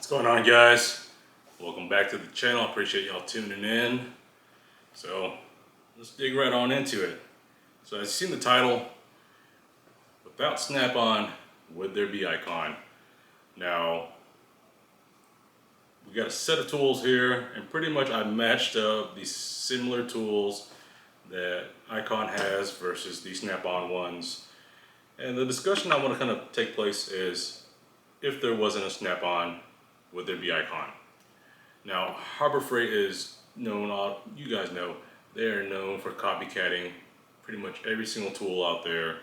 What's going on, guys? Welcome back to the channel. Appreciate y'all tuning in. So let's dig right on into it. So as you've seen the title, without Snap-on, would there be Icon? Now we got a set of tools here, and pretty much I matched up these similar tools that Icon has versus the Snap-on ones. And the discussion I want to kind of take place is, if there wasn't a Snap-on, would there be Icon? Now, Harbor Freight is known, you guys know, they are known for copycatting pretty much every single tool out there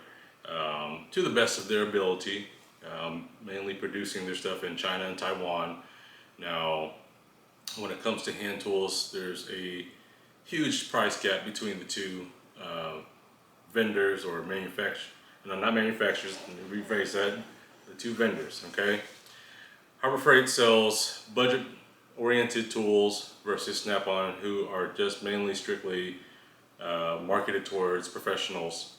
to the best of their ability, mainly producing their stuff in China and Taiwan. Now, when it comes to hand tools, there's a huge price gap between the two vendors or not manufacturers, let me rephrase that, the two vendors, okay? Harbor Freight sells budget-oriented tools versus Snap-on, who are just mainly strictly marketed towards professionals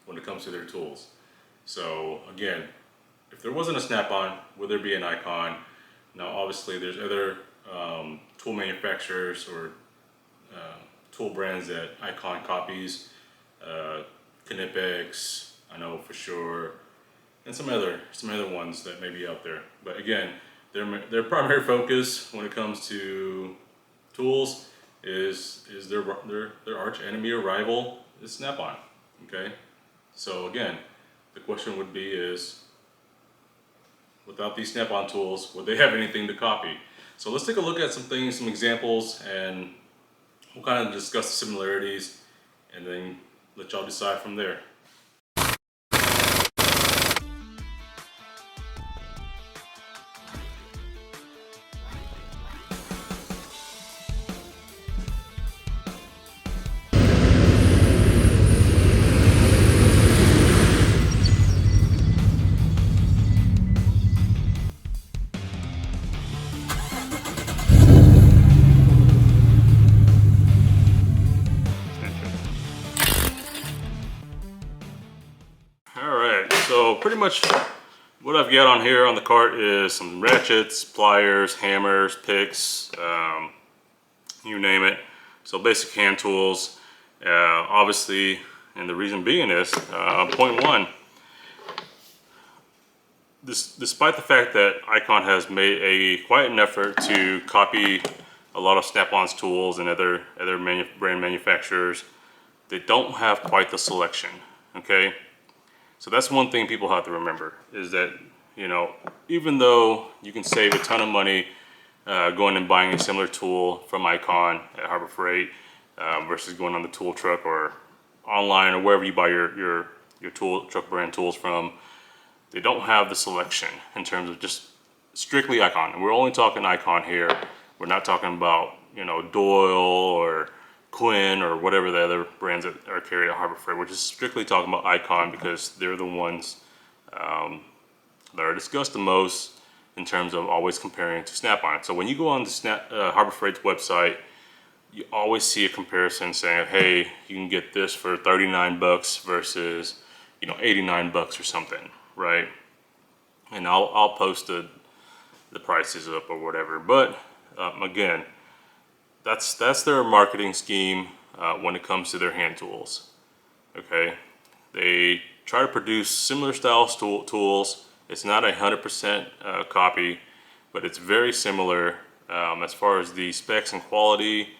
when it comes to their tools. So again, if there wasn't a Snap-on, would there be an Icon? Now obviously there's other tool manufacturers or tool brands that Icon copies, Knipex, I know for sure, and some other ones that may be out there. But again, their primary focus when it comes to tools is their arch enemy or rival is Snap-on. Okay, so again, the question would be is, without these Snap-on tools, would they have anything to copy? So let's take a look at some things, some examples, and we'll kind of discuss the similarities and then let y'all decide from there. So pretty much what I've got on here on the cart is some ratchets, pliers, hammers, picks, you name it. So basic hand tools. Obviously, and the reason being is, point one, despite the fact that Icon has made quite an effort to copy a lot of Snap-on's tools and other brand manufacturers, they don't have quite the selection, okay? So that's one thing people have to remember, is that, you know, even though you can save a ton of money going and buying a similar tool from Icon at Harbor Freight versus going on the tool truck or online or wherever you buy your tool truck brand tools from, they don't have the selection in terms of just strictly Icon. And we're only talking Icon here. We're not talking about, you know, Doyle or Quinn or whatever the other brands that are carried at Harbor Freight. We're just strictly talking about Icon because they're the ones that are discussed the most in terms of always comparing to Snap-on. So when you go on the Harbor Freight's website, you always see a comparison saying, hey, you can get this for 39 bucks versus, you know, 89 bucks or something, right? And I'll post the prices up or whatever. But again, that's their marketing scheme when it comes to their hand tools. Okay, they try to produce similar style tools. It's not 100% copy, but it's very similar as far as the specs and quality.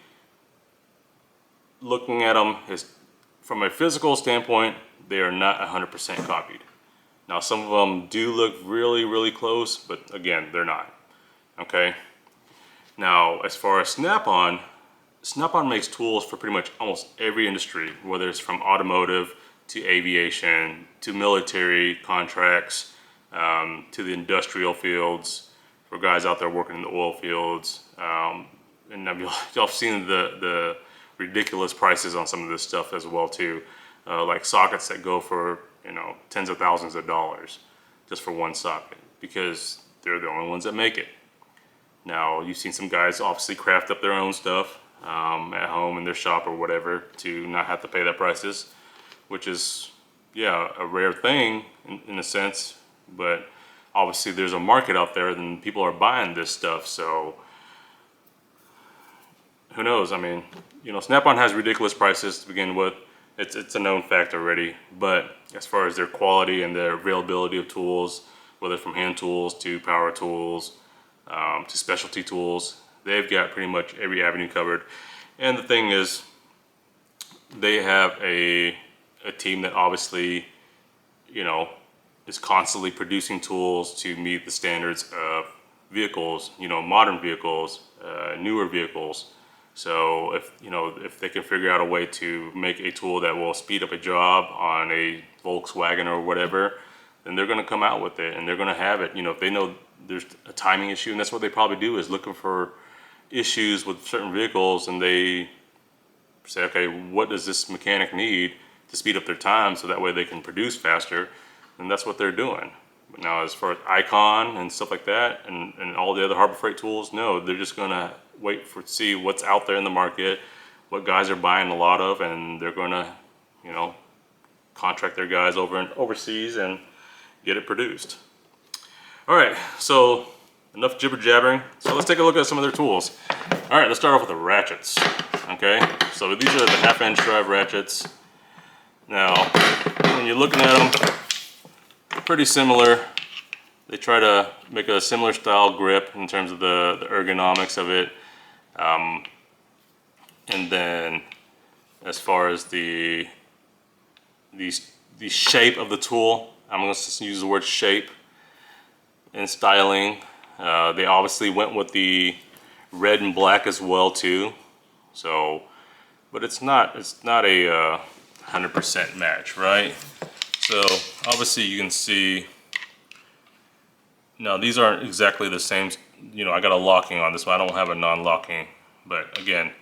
Looking at them is, from a physical standpoint, they are not 100% copied. Now some of them do look really, really close, but again, they're not. Okay. Now, as far as Snap-on makes tools for pretty much almost every industry, whether it's from automotive to aviation to military contracts to the industrial fields for guys out there working in the oil fields. And y'all seen the ridiculous prices on some of this stuff as well too, like sockets that go for, you know, tens of thousands of dollars just for one socket because they're the only ones that make it. Now, you've seen some guys obviously craft up their own stuff at home in their shop or whatever to not have to pay that prices, which is, yeah, a rare thing in a sense. But obviously there's a market out there and people are buying this stuff. So who knows? I mean, you know, Snap-on has ridiculous prices to begin with. It's a known fact already. But as far as their quality and their availability of tools, whether from hand tools to power tools to specialty tools, they've got pretty much every avenue covered. And the thing is, they have a team that obviously, you know, is constantly producing tools to meet the standards of vehicles, you know, modern vehicles, newer vehicles. So if they can figure out a way to make a tool that will speed up a job on a Volkswagen or whatever, then they're going to come out with it and they're going to have it. You know, if they know there's a timing issue, and that's what they probably do, is looking for issues with certain vehicles, and they say, okay, what does this mechanic need to speed up their time so that way they can produce faster? And that's what they're doing. But now as far as Icon and stuff like that and all the other Harbor Freight tools, no, they're just gonna wait for see what's out there in the market, what guys are buying a lot of, and they're gonna, you know, contract their guys over and overseas and get it produced. All right, so enough jibber jabbering. So let's take a look at some of their tools. All right, let's start off with the ratchets. Okay, so these are the half-inch drive ratchets. Now, when you're looking at them, pretty similar. They try to make a similar style grip in terms of the ergonomics of it. And then as far as the shape of the tool, I'm going to use the word shape and styling. They obviously went with the red and black as well too. So, but it's not a 100% match, right? So obviously you can see, now these aren't exactly the same, you know, I got a locking on this one. I don't have a non-locking, but again,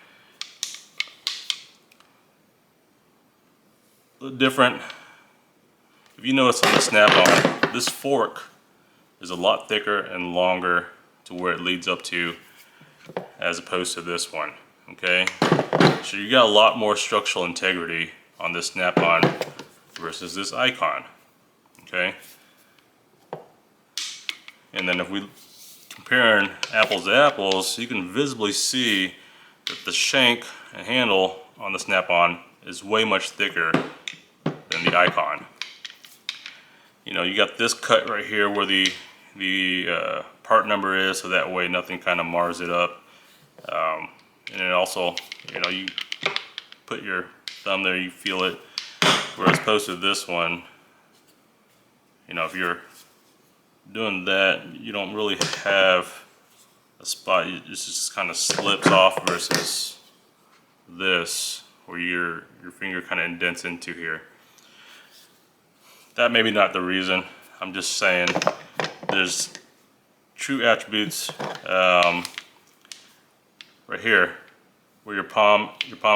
a little different. If you notice on the Snap-on, this fork is a lot thicker and longer to where it leads up to, as opposed to this one, okay? So you got a lot more structural integrity on this Snap-on versus this Icon, okay? And then if we comparing apples to apples, you can visibly see that the shank and handle on the Snap-on is way much thicker than the Icon. You know, you got this cut right here where the part number is, so that way nothing kind of mars it up. And then also, you know, you put your thumb there, you feel it. Whereas opposed to this one, you know, if you're doing that, you don't really have a spot. It just kind of slips off versus this, where your finger kind of indents into here. That may be not the reason. I'm just saying there's true attributes right here, where your palm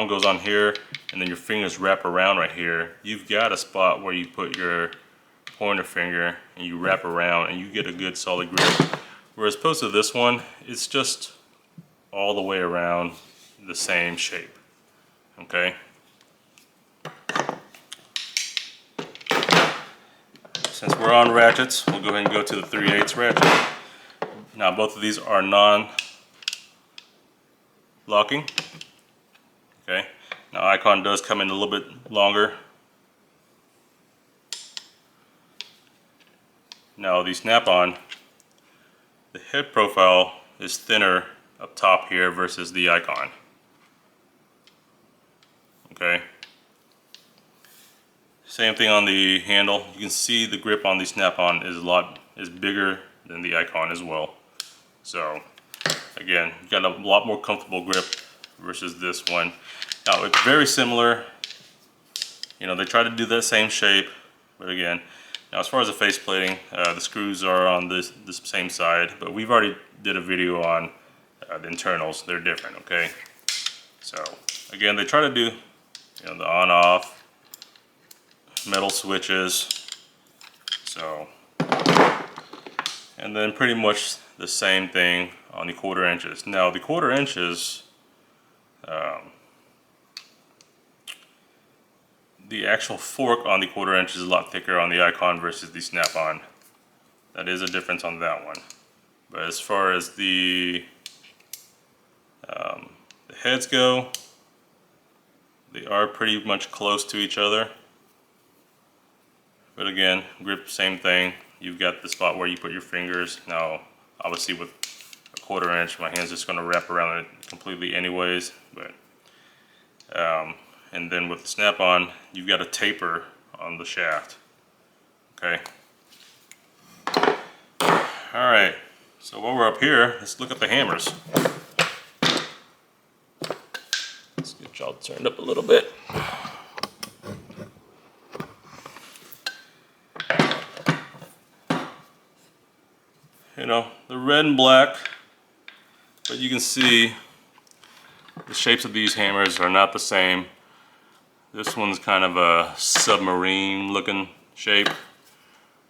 goes on here, and then your fingers wrap around right here. You've got a spot where you put your pointer finger and you wrap around and you get a good solid grip. Whereas opposed to this one, it's just all the way around the same shape, okay? Since we're on ratchets, we'll go ahead and go to the 3/8 ratchet. Now both of these are non-locking, okay? Now Icon does come in a little bit longer. Now the Snap-on, the head profile is thinner up top here versus the Icon, okay? Same thing on the handle. You can see the grip on the Snap-on is bigger than the Icon as well. So again, you got a lot more comfortable grip versus this one. Now it's very similar. You know, they try to do that same shape, but again, now as far as the face plating, the screws are on this same side, but we've already did a video on the internals. They're different, okay? So again, they try to do, you know, the on-off metal switches. So, and then pretty much the same thing on the 1/4 inches. Now the 1/4 inches, the actual fork on the 1/4 inch is a lot thicker on the Icon versus the Snap-on. That is a difference on that one. But as far as the heads go, they are pretty much close to each other. But again, grip, same thing. You've got the spot where you put your fingers. Now, obviously with a 1/4 inch, my hand's just gonna wrap around it completely anyways. But and then with the snap-on, you've got a taper on the shaft. Okay. All right. So while we're up here, let's look at the hammers. Let's get y'all turned up a little bit. You know, the red and black, but you can see the shapes of these hammers are not the same. This one's kind of a submarine looking shape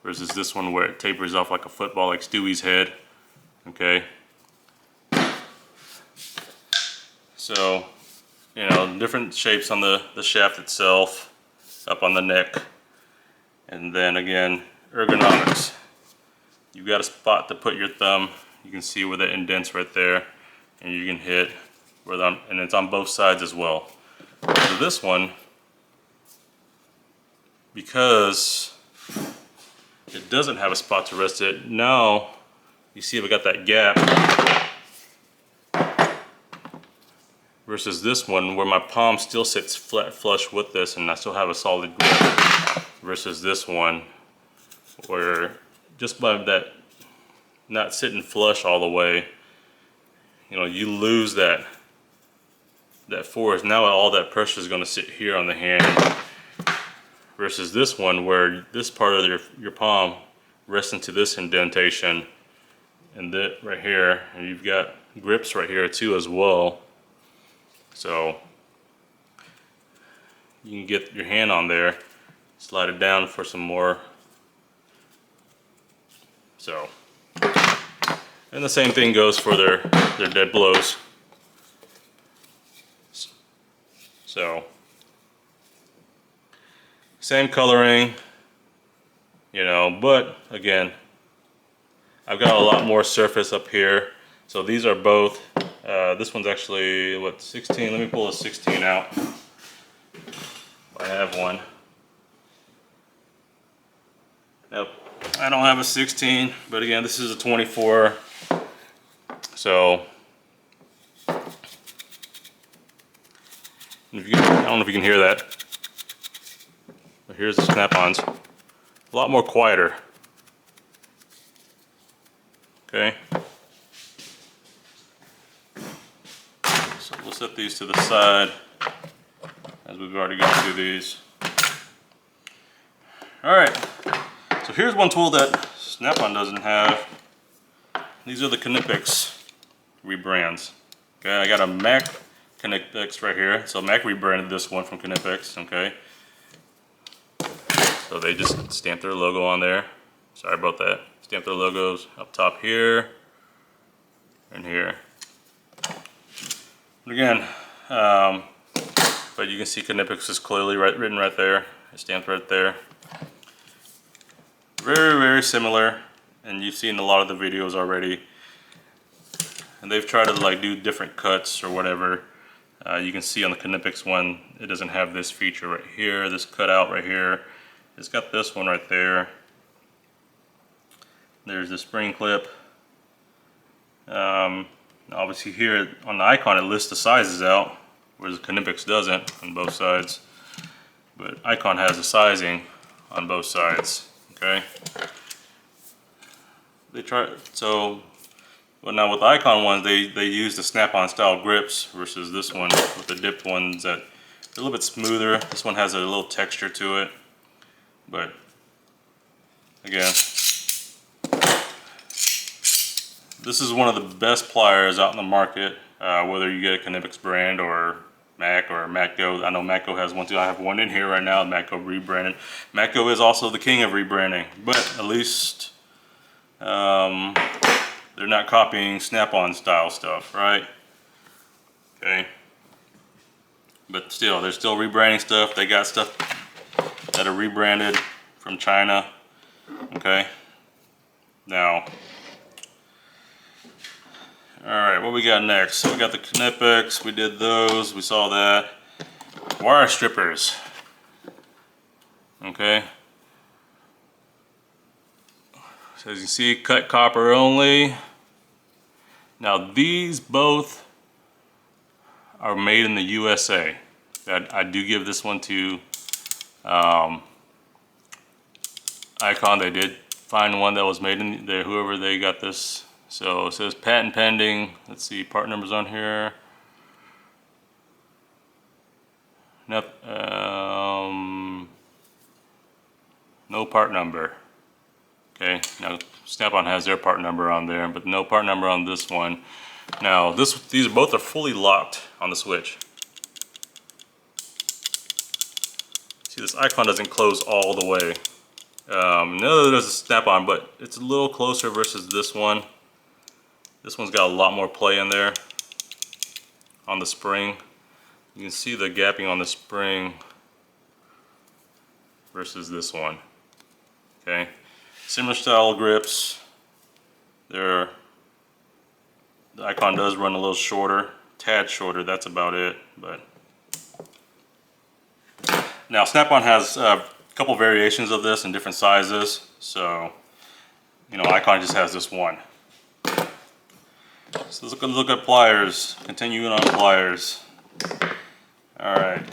versus this one where it tapers off like a football, like Stewie's head. Okay. So, you know, different shapes on the shaft itself, up on the neck. And then again, ergonomics. You've got a spot to put your thumb. You can see where the indent's right there. And you can hit where and it's on both sides as well. So this one, because it doesn't have a spot to rest it, now you see we got that gap versus this one where my palm still sits flat flush with this and I still have a solid grip versus this one where just by that not sitting flush all the way, you know, you lose that force. Now all that pressure is going to sit here on the hand versus this one where this part of your palm rests into this indentation and that right here, and you've got grips right here too as well. So you can get your hand on there, slide it down for some more. So, and the same thing goes for their dead blows. So, same coloring, you know, but again, I've got a lot more surface up here. So these are both, this one's actually, what, 16? Let me pull a 16 out. I have one. Nope, I don't have a 16, but again, this is a 24. So, I don't know if you can hear that. But here's the snap-ons. A lot more quieter. Okay. So we'll set these to the side as we've already gone through these. Alright. So here's one tool that Snap-on doesn't have. These are the Knipex rebrands. Okay, I got a Mac Knipex right here. So Mac rebranded this one from Knipex, okay? So they just stamped their logo on there. Sorry about that. Stamp their logos up top here and here. But again, but you can see Knipex is clearly written right there. It's stamped right there. Very, very similar, and you've seen a lot of the videos already. And they've tried to like do different cuts or whatever. You can see on the Knipex one, it doesn't have this feature right here, this cutout right here. It's got this one right there. There's the spring clip. Obviously here on the Icon it lists the sizes out, whereas the Knipex doesn't on both sides. But Icon has the sizing on both sides. Okay. They try so. Well, now with the Icon ones, they use the Snap-on style grips versus this one with the dipped ones that are a little bit smoother. This one has a little texture to it, but again, this is one of the best pliers out in the market, whether you get a Knipex brand or Mac or Matco. I know Matco has one too. I have one in here right now, Matco rebranded. Matco is also the king of rebranding, but at least they're not copying Snap-on style stuff, right? Okay. But still, they're still rebranding stuff. They got stuff that are rebranded from China, okay? Now, alright, what we got next? So we got the Knipex, we did those, we saw that. Wire strippers. Okay. So as you see, cut copper only. Now these both are made in the USA. I do give this one to Icon. They did find one that was made in there, whoever they got this. So it says patent pending. Let's see, part numbers on here. Nope, no part number. Okay, now Snap-on has their part number on there, but no part number on this one. Now these both are fully locked on the switch. See, this Icon doesn't close all the way. No, there's a Snap-on, but it's a little closer versus this one. This one's got a lot more play in there on the spring. You can see the gapping on the spring versus this one. Okay, similar style grips. The Icon does run a little shorter, tad shorter. That's about it. But now Snap-on has a couple variations of this in different sizes. So, you know, Icon just has this one. So let's look at pliers. Continuing on pliers. Alright,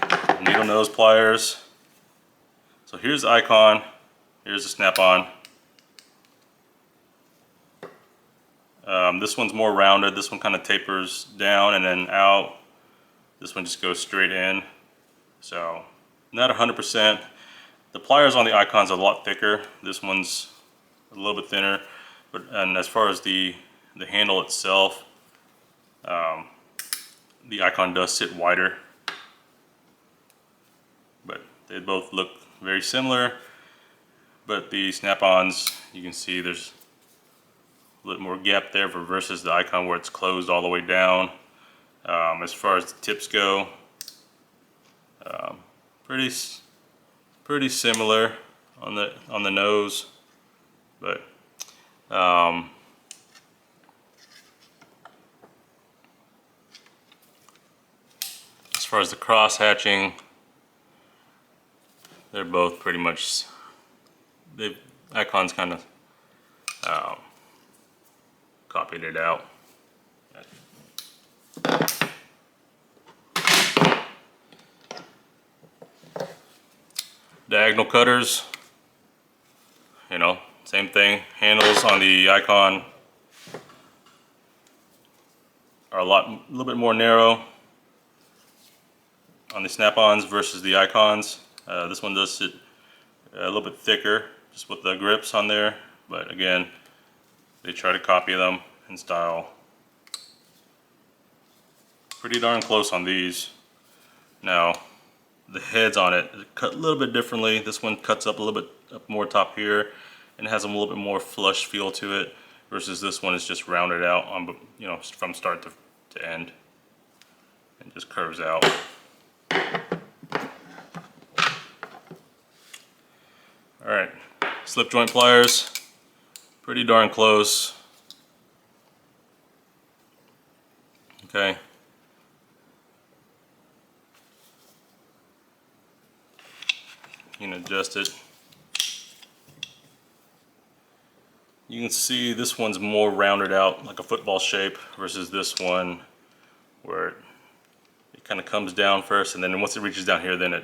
needle nose pliers. So here's the Icon, here's the Snap-on. This one's more rounded, this one kind of tapers down and then out. This one just goes straight in. So, not 100%. The pliers on the Icon's a lot thicker. This one's a little bit thinner. And as far as the handle itself, the Icon does sit wider. But they both look very similar. But the Snap-ons, you can see there's a little more gap there versus the Icon where it's closed all the way down. As far as the tips go, pretty similar on the nose, but as far as the cross hatching, they're both pretty much, the Icon's kind of copied it out. Diagonal cutters, you know, same thing. Handles on the Icon are a little bit more narrow on the Snap-ons versus the Icons. This one does sit a little bit thicker, just with the grips on there. But again, they try to copy them in style. Pretty darn close on these. Now, the heads on it cut a little bit differently. This one cuts up a little bit up more top here and has a little bit more flush feel to it, versus this one is just rounded out on, you know, from start to end and just curves out. Alright, slip joint pliers, pretty darn close. Okay. You can adjust it. You can see this one's more rounded out, like a football shape, versus this one where it kind of comes down first, and then once it reaches down here, then it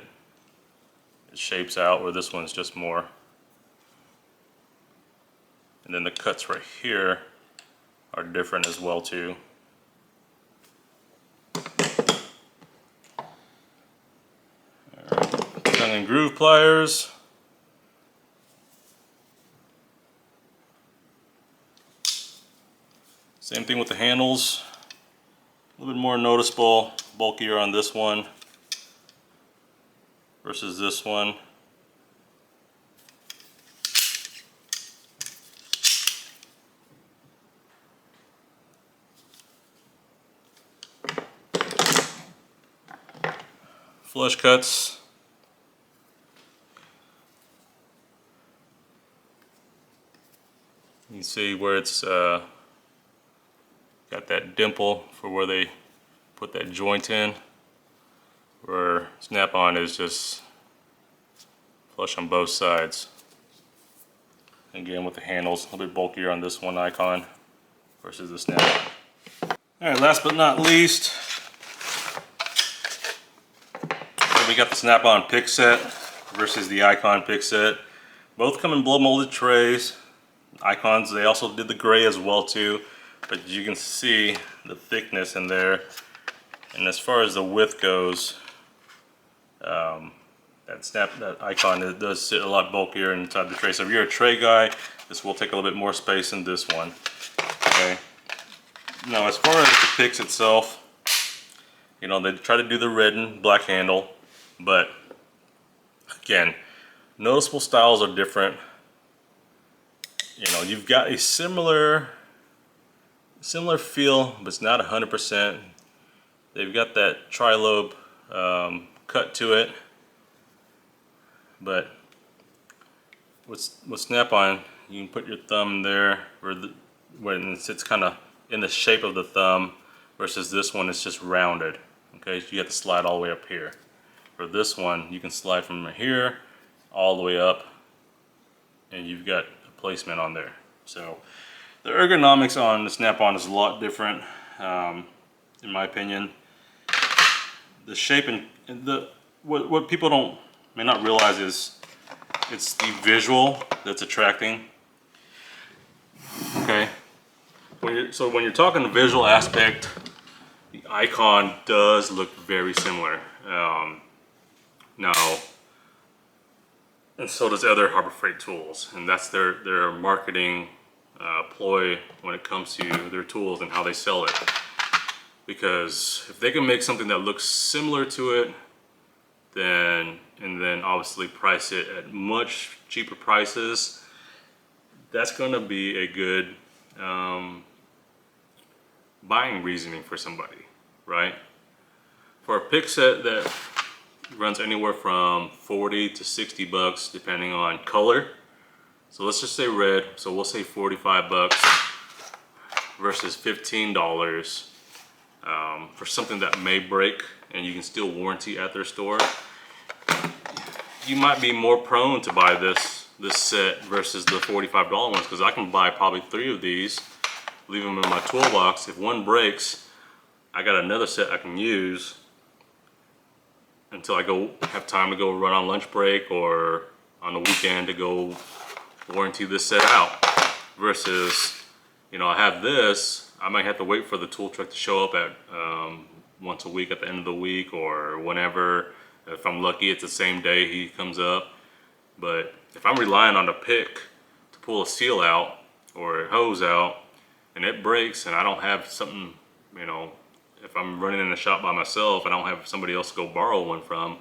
shapes out, where this one's just more. And then the cuts right here are different as well too. Tongue and groove pliers. Same thing with the handles. A little bit more noticeable, bulkier on this one versus this one. Flush cuts. You can see where it's got that dimple for where they put that joint in, where Snap-on is just flush on both sides. Again, with the handles a little bit bulkier on this one Icon versus the Snap-on. Alright, last but not least, we got the Snap-on pick set versus the Icon pick set. Both come in blow molded trays. Icons, they also did the gray as well too, but you can see the thickness in there. And as far as the width goes, that Icon, it does sit a lot bulkier inside the tray. So if you're a tray guy, this will take a little bit more space than this one. Okay. Now, as far as the picks itself, you know, they try to do the red and black handle, but again, noticeable styles are different. You know, you've got a similar feel, but it's not 100%. They've got that tri-lobe cut to it, but with Snap-on, you can put your thumb there when it sits kind of in the shape of the thumb, versus this one is just rounded. Okay, so you have to slide all the way up here. For this one, you can slide from here all the way up, and you've got a placement on there. So the ergonomics on the Snap-on is a lot different, in my opinion. The shape and what people may not realize is it's the visual that's attracting. Okay, so when you're talking the visual aspect, the Icon does look very similar. Now, and so does other Harbor Freight tools, and that's their marketing ploy when it comes to their tools and how they sell it. Because if they can make something that looks similar to it, and then obviously price it at much cheaper prices, that's going to be a good buying reasoning for somebody, right? For a pick set that runs anywhere from 40 to 60 bucks depending on color. So let's just say red, so we'll say 45 bucks versus $15 for something that may break and you can still warranty at their store. You might be more prone to buy this set versus the $45 ones, because I can buy probably 3 of these, leave them in my toolbox. If one breaks, I got another set I can use until I have time to go run on lunch break or on the weekend to go warranty this set out. Versus, you know, I have this, I might have to wait for the tool truck to show up at once a week at the end of the week or whenever. If I'm lucky, it's the same day he comes up. But if I'm relying on a pick to pull a seal out or a hose out and it breaks and I don't have something, you know, if I'm running in the shop by myself and I don't have somebody else to go borrow one from,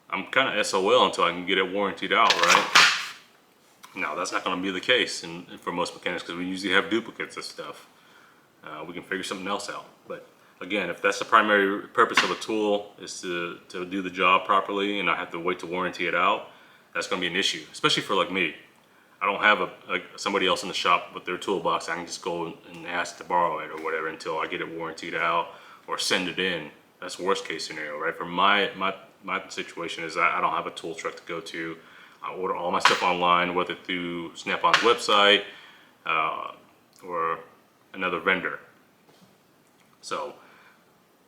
I'm kind of SOL until I can get it warrantied out, right? Now, that's not going to be the case for most mechanics, because we usually have duplicates of stuff. We can figure something else out. But again, if that's the primary purpose of a tool, is to do the job properly and I have to wait to warranty it out, that's going to be an issue, especially for like me. I don't have somebody else in the shop with their toolbox. I can just go and ask to borrow it or whatever until I get it warrantied out or send it in. That's worst case scenario, right? For my situation is I don't have a tool truck to go to. I order all my stuff online, whether through Snap-on's website or another vendor. So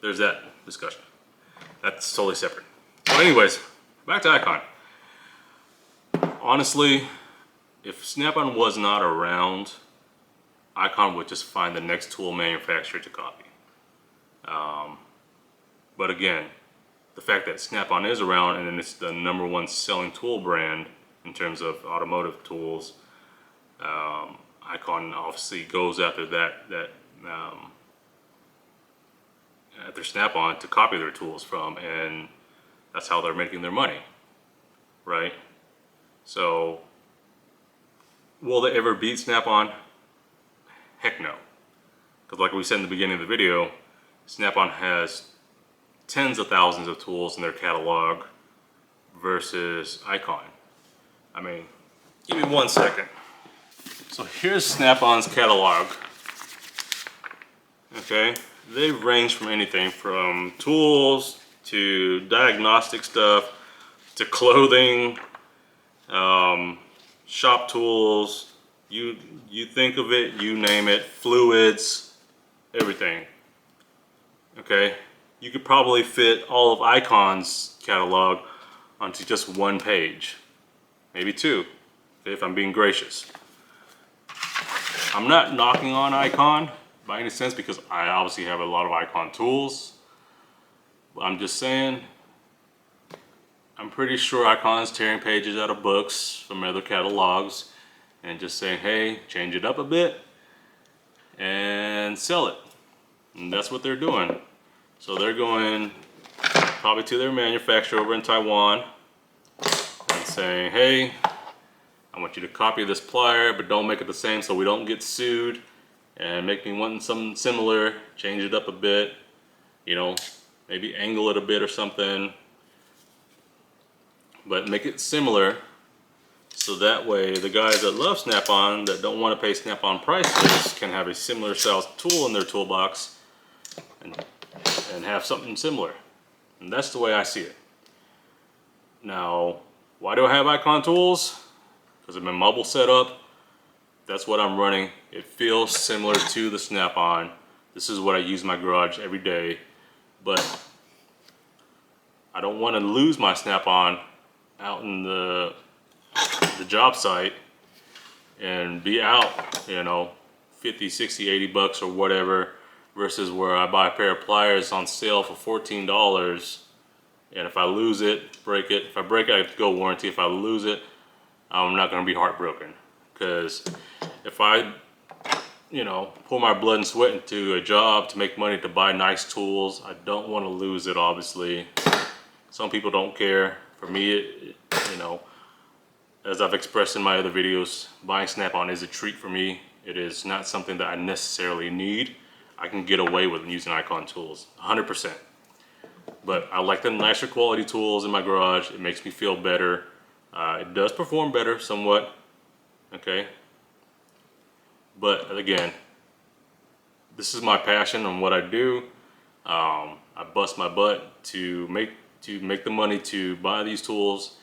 there's that discussion. That's totally separate. So anyways, back to Icon. Honestly, if Snap-on was not around, Icon would just find the next tool manufacturer to copy. But again, the fact that Snap-on is around and then it's the #1 selling tool brand in terms of automotive tools, Icon obviously goes after after Snap-on to copy their tools from, and that's how they're making their money, right? So will they ever beat Snap-on? Heck no. Because like we said in the beginning of the video, Snap-on has tens of thousands of tools in their catalog versus Icon. I mean, give me 1 second. So here's Snap-on's catalog. Okay, they range from anything from tools to diagnostic stuff to clothing, shop tools. You think of it, you name it, fluids, everything. Okay, you could probably fit all of Icon's catalog onto just one page, maybe two, okay, if I'm being gracious. I'm not knocking on Icon by any sense because I obviously have a lot of Icon tools. I'm just saying, I'm pretty sure Icon's tearing pages out of books from other catalogs and just saying, hey, change it up a bit and sell it. And that's what they're doing. So they're going probably to their manufacturer over in Taiwan and saying, hey, I want you to copy this plier, but don't make it the same so we don't get sued, and make me want something similar, change it up a bit, you know, maybe angle it a bit or something, but make it similar so that way the guys that love Snap-on, that don't want to pay Snap-on prices, can have a similar style tool in their toolbox and have something similar. And that's the way I see it. Now, why do I have Icon tools? Because I'm in mobile setup. That's what I'm running. It feels similar to the Snap-on. This is what I use in my garage every day. But I don't want to lose my Snap-on out in the job site and be out, you know, 50, 60, 80 bucks or whatever, versus where I buy a pair of pliers on sale for $14. And if I lose it, break it. If I break it, I have to go warranty. If I lose it, I'm not going to be heartbroken. Because if I, you know, pour my blood and sweat into a job to make money to buy nice tools, I don't want to lose it, obviously. Some people don't care. For me, you know, as I've expressed in my other videos, buying Snap-on is a treat for me. It is not something that I necessarily need. I can get away with using Icon tools, 100%. But I like the nicer quality tools in my garage. It makes me feel better. It does perform better somewhat, okay? But again, this is my passion and what I do. I bust my butt to make the money to buy these tools,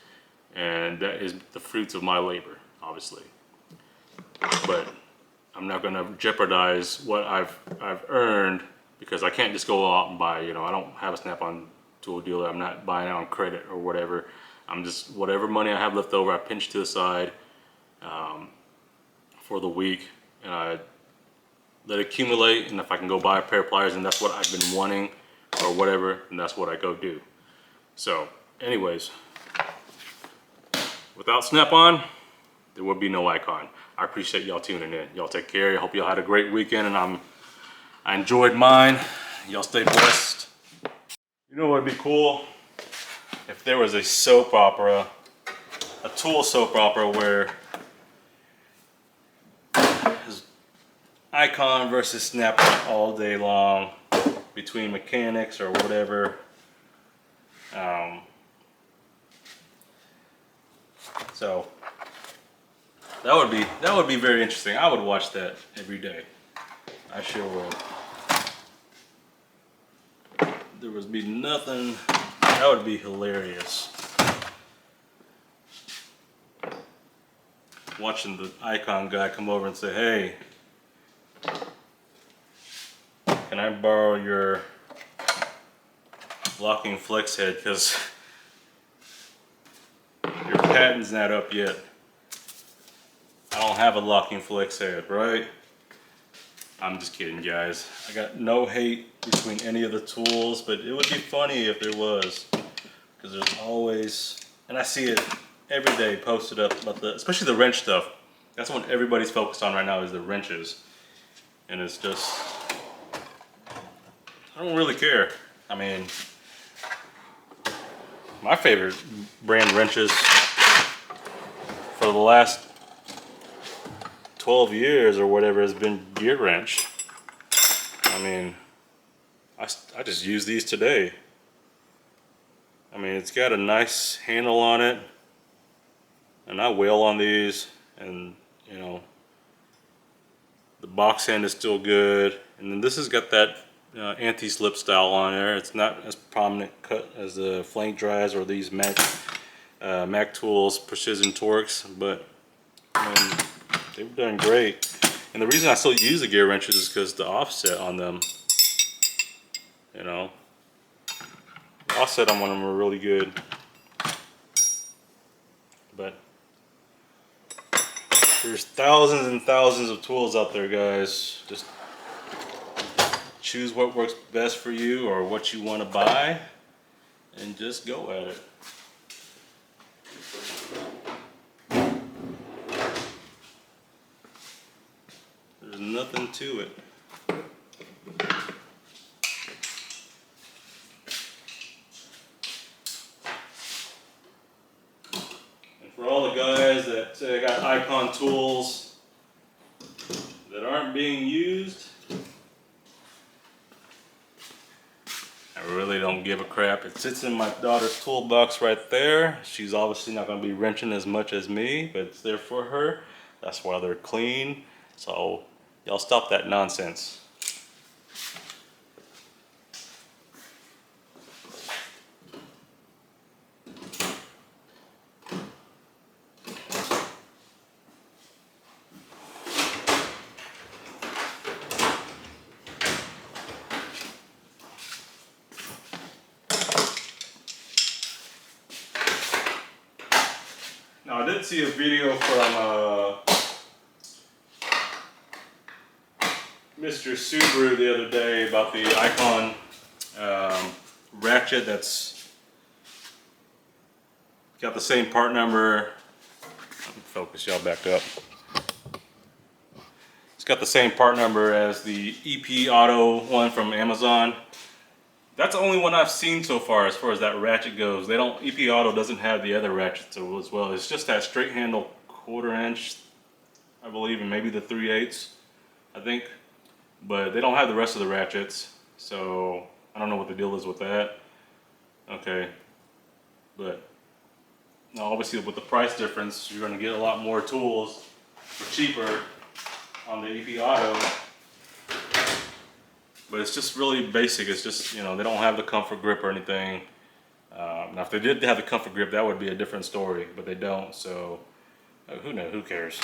and that is the fruits of my labor, obviously. But I'm not going to jeopardize what I've earned, because I can't just go out and buy, you know, I don't have a Snap-on tool dealer. I'm not buying it on credit or whatever. I'm just, whatever money I have left over, I pinch to the side for the week, and I let it accumulate, and if I can go buy a pair of pliers and that's what I've been wanting or whatever, and that's what I go do. So anyways, without Snap-on, there would be no Icon. I appreciate y'all tuning in. Y'all take care. I hope y'all had a great weekend, and I enjoyed mine. Y'all stay blessed. You know what would be cool? If there was a soap opera, a tool soap opera where it's Icon versus Snap-on all day long between mechanics or whatever. So that would be very interesting. I would watch that every day. I sure would. There would be nothing. That would be hilarious. Watching the Icon guy come over and say, "Hey, can I borrow your locking flex head, because your patent's not up yet. I don't have a locking flex head, right?" I'm just kidding, guys. I got no hate between any of the tools, but it would be funny if there was, because there's always, and I see it every day posted up about especially the wrench stuff. That's what everybody's focused on right now, is the wrenches. And it's just, I don't really care. I mean, my favorite brand wrenches for the last 12 years or whatever has been Gear Wrench. I mean, I just use these today. I mean, it's got a nice handle on it, and I wail on these, and you know, The box end is still good, and then this has got that anti-slip style on there. It's not as prominent cut as the flank drives or these Mac Tools Precision Torx, but they've done great. And the reason I still use the gear wrenches is because the offset on them, you know, the offset on them are really good. But there's thousands and thousands of tools out there, guys. Just choose what works best for you or what you want to buy and just go at it. There's nothing to it. And for all the guys that say I got Icon tools that aren't being used, I really don't give a crap. It sits in my daughter's toolbox right there. She's obviously not going to be wrenching as much as me, but it's there for her. That's why they're clean. So y'all stop that nonsense. Now, I did see a video from Mr. Subaru the other day about the Icon ratchet that's got the same part number. Let me focus y'all back up. It's got the same part number as the EP Auto one from Amazon. That's the only one I've seen so far as that ratchet goes. They don't. EP Auto doesn't have the other ratchets as well. It's just that straight handle 1/4 inch, I believe, and maybe the 3/8, I think. But they don't have the rest of the ratchets, so I don't know what the deal is with that. Okay, but now obviously with the price difference, you're going to get a lot more tools for cheaper on the EP Auto. But it's just really basic. It's just, you know, they don't have the comfort grip or anything. Now, if they did have the comfort grip, that would be a different story. But they don't, so who knows? Who cares?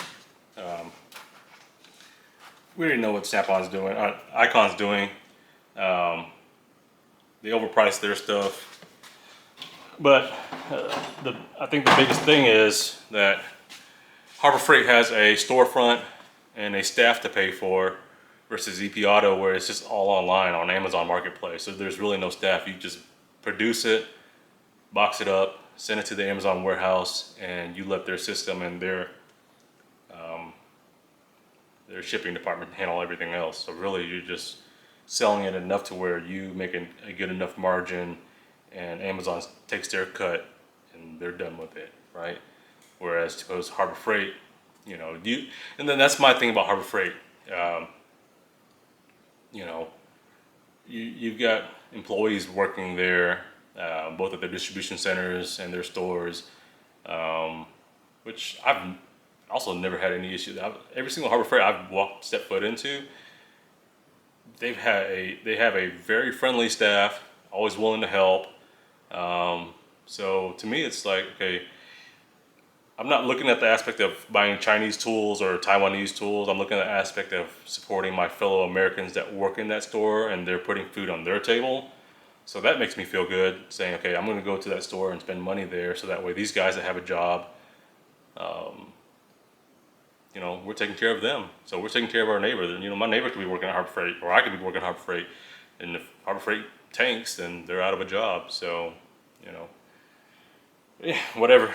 We already know what Snap-on's doing. Icon's doing. They overpriced their stuff. But I think the biggest thing is that Harbor Freight has a storefront and a staff to pay for, versus EP Auto, where it's just all online on Amazon Marketplace. So there's really no staff. You just produce it, box it up, send it to the Amazon warehouse, and you let their system and their shipping department handle everything else. So really, you're just selling it enough to where you make a good enough margin, and Amazon takes their cut, and they're done with it, right? Whereas suppose Harbor Freight, you know, and then that's my thing about Harbor Freight. You know, you've got employees working there, both at their distribution centers and their stores, which I've also never had any issues. Every single Harbor Freight I've stepped foot into, they have a very friendly staff, always willing to help. So to me, it's like, okay, I'm not looking at the aspect of buying Chinese tools or Taiwanese tools. I'm looking at the aspect of supporting my fellow Americans that work in that store and they're putting food on their table. So that makes me feel good, saying, okay, I'm going to go to that store and spend money there, so that way these guys that have a job, you know, we're taking care of them. So we're taking care of our neighbor. You know, my neighbor could be working at Harbor Freight, or I could be working at Harbor Freight, and if Harbor Freight tanks, then they're out of a job. So, you know, yeah, whatever.